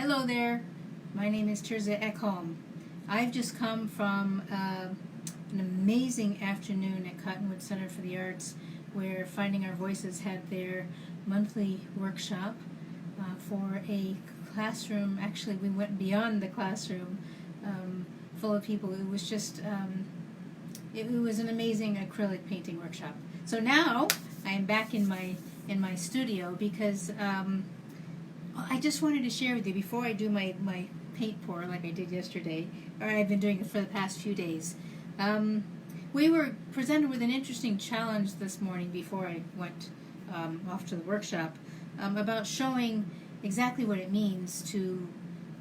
Hello there, my name is Tirza Ekholm. I've just come from an amazing afternoon at Cottonwood Center for the Arts where Finding Our Voices had their monthly workshop for a classroom. Actually, we went beyond the classroom full of people. It was just, it was an amazing acrylic painting workshop. So now I am back in my studio because I just wanted to share with you before I do my paint pour like I did yesterday, or I've been doing it for the past few days. We were presented with an interesting challenge this morning before I went off to the workshop about showing exactly what it means to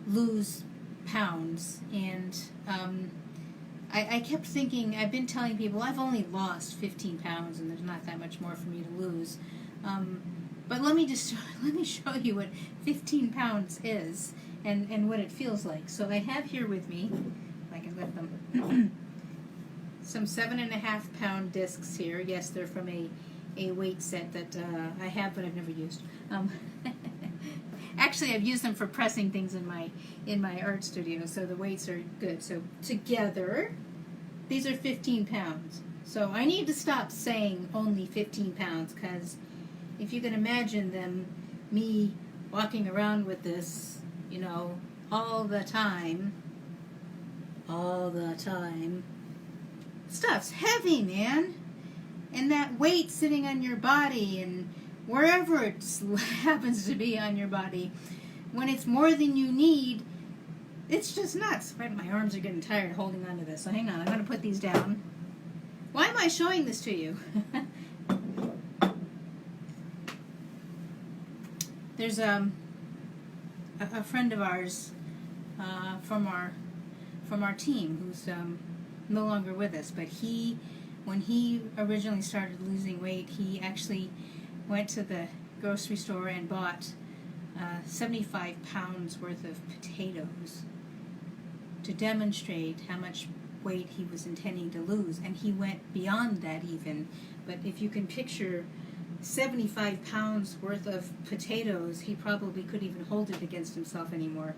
lose pounds. And I kept thinking, I've been telling people I've only lost 15 pounds and there's not that much more for me to lose. But let me show you what 15 pounds is and what it feels like. So I have here with me, if I can lift them, some 7.5 pound discs here. Yes, they're from a weight set that I have but I've never used. Actually, I've used them for pressing things in my art studio, so the weights are good. So together, these are 15 pounds. So I need to stop saying only 15 pounds because if you can imagine me walking around with this, all the time, stuff's heavy, man. And that weight sitting on your body and wherever it happens to be on your body, when it's more than you need, it's just nuts. My arms are getting tired holding on to this, so hang on, I'm going to put these down. Why am I showing this to you? There's a friend of ours from our team who's no longer with us, but when he originally started losing weight, he actually went to the grocery store and bought 75 pounds worth of potatoes to demonstrate how much weight he was intending to lose, and he went beyond that even. But if you can picture 75 pounds worth of potatoes, he probably couldn't even hold it against himself anymore.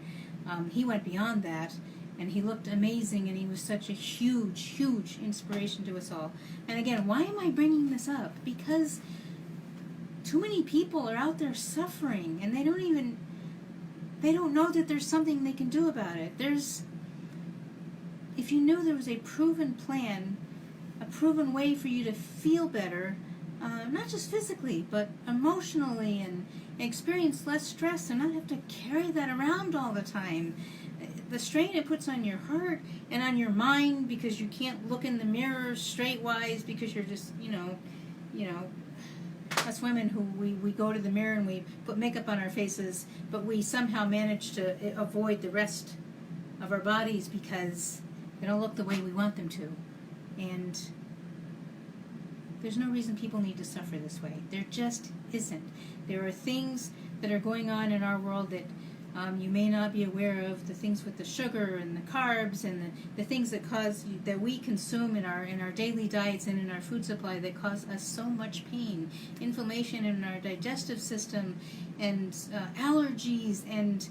He went beyond that, and he looked amazing, and he was such a huge inspiration to us all. And again, why am I bringing this up? Because too many people are out there suffering, and they don't know that there's something they can do about it. If you knew there was a proven plan, a proven way for you to feel better, not just physically, but emotionally, and experience less stress and not have to carry that around all the time. The strain it puts on your heart and on your mind because you can't look in the mirror straight-wise because you're just, us women who we go to the mirror and we put makeup on our faces, but we somehow manage to avoid the rest of our bodies because they don't look the way we want them to. And there's no reason people need to suffer this way. There just isn't. There are things that are going on in our world that you may not be aware of. The things with the sugar and the carbs and the things that we consume in our daily diets and in our food supply that cause us so much pain, inflammation in our digestive system, and allergies and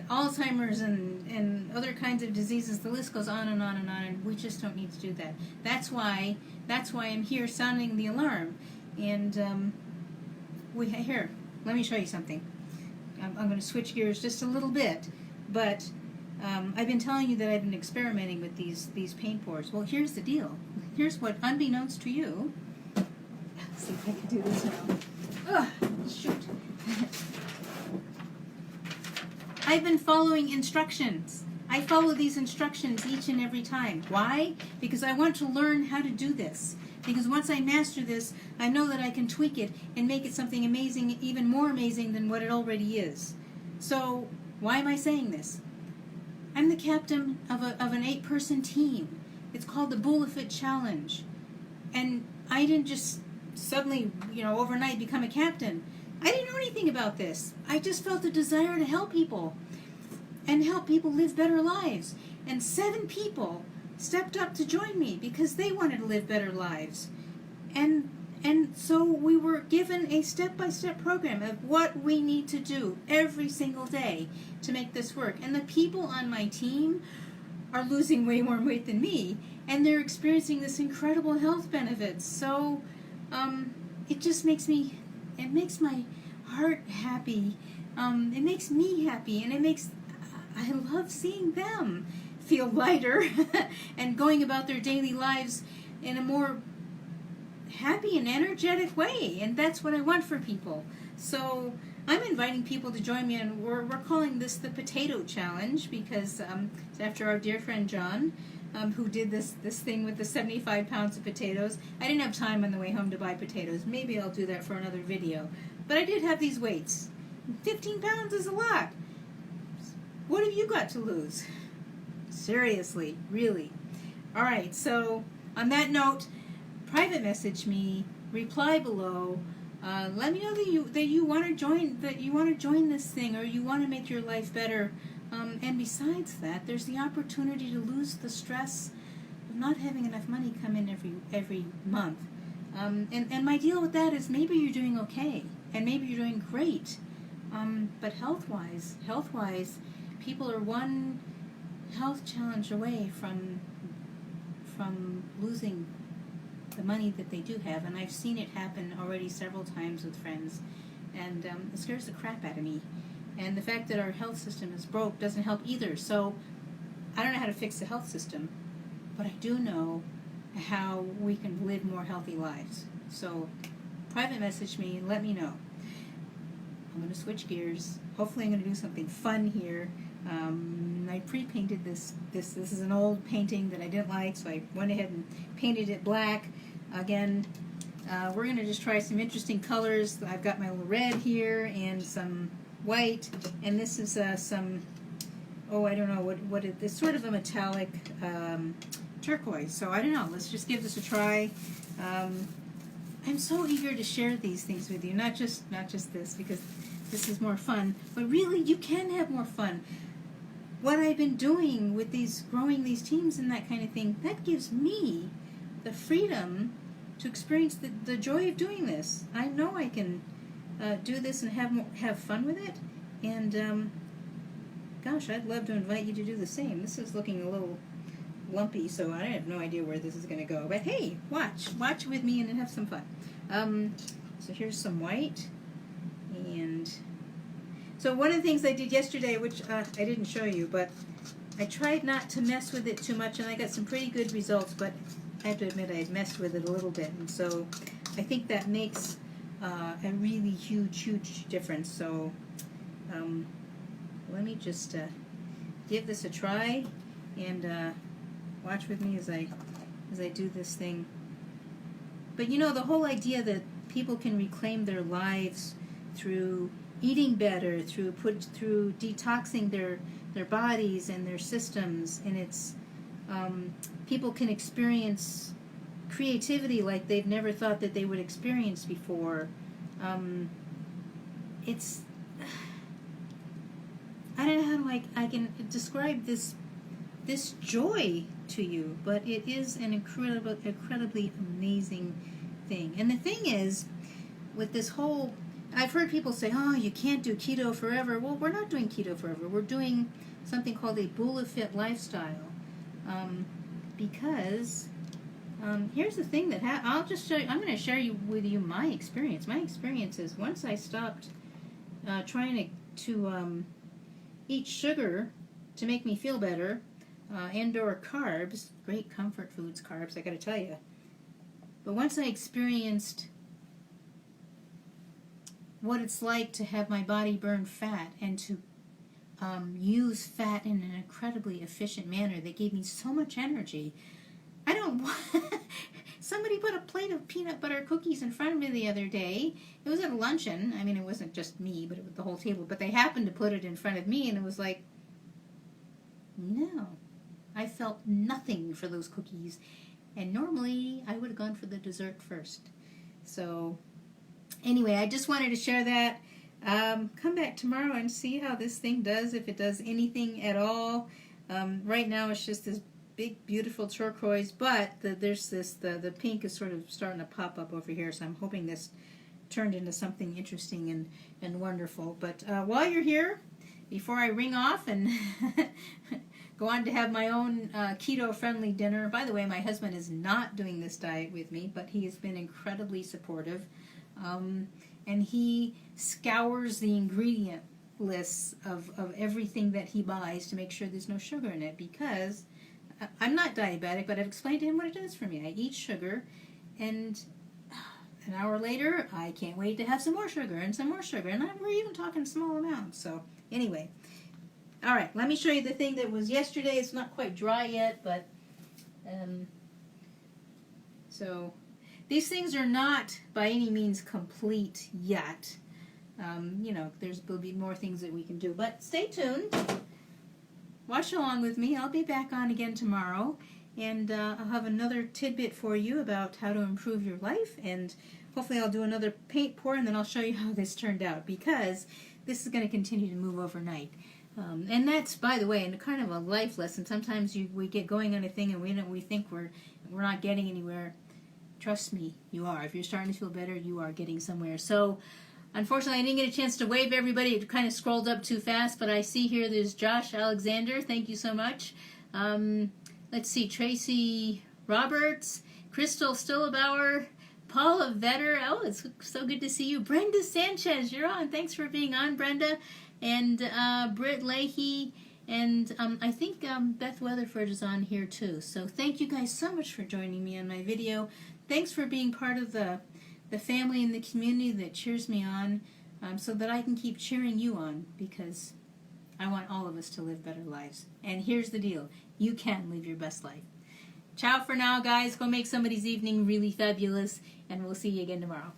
Alzheimer's and other kinds of diseases. The list goes on and on and on, and we just don't need to do that. That's why I'm here sounding the alarm. And here, let me show you something. I'm going to switch gears just a little bit, but I've been telling you that I've been experimenting with these paint pours. Well, here's the deal. Here's what, unbeknownst to you, let's see if I can do this now. Ugh, shoot. I've been following instructions. I follow these instructions each and every time. Why? Because I want to learn how to do this. Because once I master this, I know that I can tweak it and make it something amazing, even more amazing than what it already is. So, why am I saying this? I'm the captain of an 8-person team. It's called the Bulafit Challenge. And I didn't just suddenly, overnight become a captain. I didn't know anything about this. I just felt a desire to help people and help people live better lives. And 7 people stepped up to join me because they wanted to live better lives. And And so we were given a step-by-step program of what we need to do every single day to make this work. And the people on my team are losing way more weight than me, and they're experiencing this incredible health benefits. So it just makes my heart happy. It makes me happy, and I love seeing them feel lighter and going about their daily lives in a more happy and energetic way, and that's what I want for people. So I'm inviting people to join me, and we're calling this the Potato Challenge because it's after our dear friend John, who did this thing with the 75 pounds of potatoes. I didn't have time on the way home to buy potatoes. Maybe I'll do that for another video. But I did have these weights. 15 pounds is a lot. What have you got to lose? Seriously, really. All right, so on that note, private message me, reply below. Let me know that you want to join this thing, or you want to make your life better. And besides that, there's the opportunity to lose the stress of not having enough money come in every month. And my deal with that is maybe you're doing okay, and maybe you're doing great. But health-wise, people are one health challenge away from losing the money that they do have, and I've seen it happen already several times with friends, and it scares the crap out of me. And the fact that our health system is broke doesn't help either. So I don't know how to fix the health system, but I do know how we can live more healthy lives. So private message me and let me know. I'm going to switch gears. Hopefully I'm going to do something fun here. I pre-painted this. This is an old painting that I didn't like, so I went ahead and painted it black. Again, we're going to just try some interesting colors. I've got my little red here and some white, and this is some, I don't know what it's sort of a metallic turquoise. So I don't know. Let's just give this a try. I'm so eager to share these things with you, not just this, because this is more fun, but really you can have more fun. What I've been doing with growing these teams and that kind of thing, that gives me the freedom to experience the joy of doing this. I know I can do this and have fun with it, and gosh, I'd love to invite you to do the same. This is looking a little lumpy, so I have no idea where this is going to go. But hey, watch with me and have some fun. So here's some white, and so one of the things I did yesterday, which I didn't show you, but I tried not to mess with it too much, and I got some pretty good results, but I have to admit I had messed with it a little bit, and so I think that makes a really huge difference. So let me just give this a try, and watch with me as I do this thing. But you know, the whole idea that people can reclaim their lives through eating better, through detoxing their bodies and their systems, and it's people can experience creativity like they've never thought that they would experience before. It's I don't know how I can describe this joy to you, but it is an incredibly amazing thing. And the thing is, with this whole, I've heard people say, oh, you can't do keto forever. Well, we're not doing keto forever. We're doing something called a BulaFit lifestyle. Because here's the thing that I'll just show you. I'm going to share with you my experience. My experience is once I stopped trying to eat sugar to make me feel better, and/or carbs, great comfort foods, carbs, I got to tell you. But once I experienced what it's like to have my body burn fat and to use fat in an incredibly efficient manner that gave me so much energy. I don't want... Somebody put a plate of peanut butter cookies in front of me the other day. It was at a luncheon. I mean, it wasn't just me, but it was the whole table. But they happened to put it in front of me, and it was like, no. I felt nothing for those cookies. And normally, I would have gone for the dessert first. So, anyway, I just wanted to share that. Come back tomorrow and see how this thing does, if it does anything at all. Right now, it's just this big, beautiful turquoise, but there's this, the pink is sort of starting to pop up over here, so I'm hoping this turned into something interesting and wonderful. But while you're here, before I ring off and go on to have my own keto-friendly dinner. By the way, my husband is not doing this diet with me, but he has been incredibly supportive. And he scours the ingredient lists of everything that he buys to make sure there's no sugar in it, because I'm not diabetic, but I've explained to him what it does for me. I eat sugar, and an hour later, I can't wait to have some more sugar and some more sugar, and we're even talking small amounts. So anyway, all right, let me show you the thing that was yesterday. It's not quite dry yet, but so these things are not by any means complete yet. You know, there'll be more things that we can do, but stay tuned. Watch along with me. I'll be back on again tomorrow, and I'll have another tidbit for you about how to improve your life, and hopefully I'll do another paint pour, and then I'll show you how this turned out, because this is going to continue to move overnight. And that's, by the way, and kind of a life lesson. Sometimes we get going on a thing and we think we're not getting anywhere. Trust me, you are. If you're starting to feel better, you are getting somewhere. So, unfortunately, I didn't get a chance to wave everybody. It kind of scrolled up too fast, but I see here there's Josh Alexander. Thank you so much. Let's see, Tracy Roberts, Crystal Stillebauer, Paula Vetter. Oh, it's so good to see you. Brenda Sanchez, you're on. Thanks for being on, Brenda. And Britt Leahy. And I think Beth Weatherford is on here too. So thank you guys so much for joining me on my video. Thanks for being part of the family and the community that cheers me on, so that I can keep cheering you on, because I want all of us to live better lives. And here's the deal. You can live your best life. Ciao for now, guys. Go make somebody's evening really fabulous, and we'll see you again tomorrow.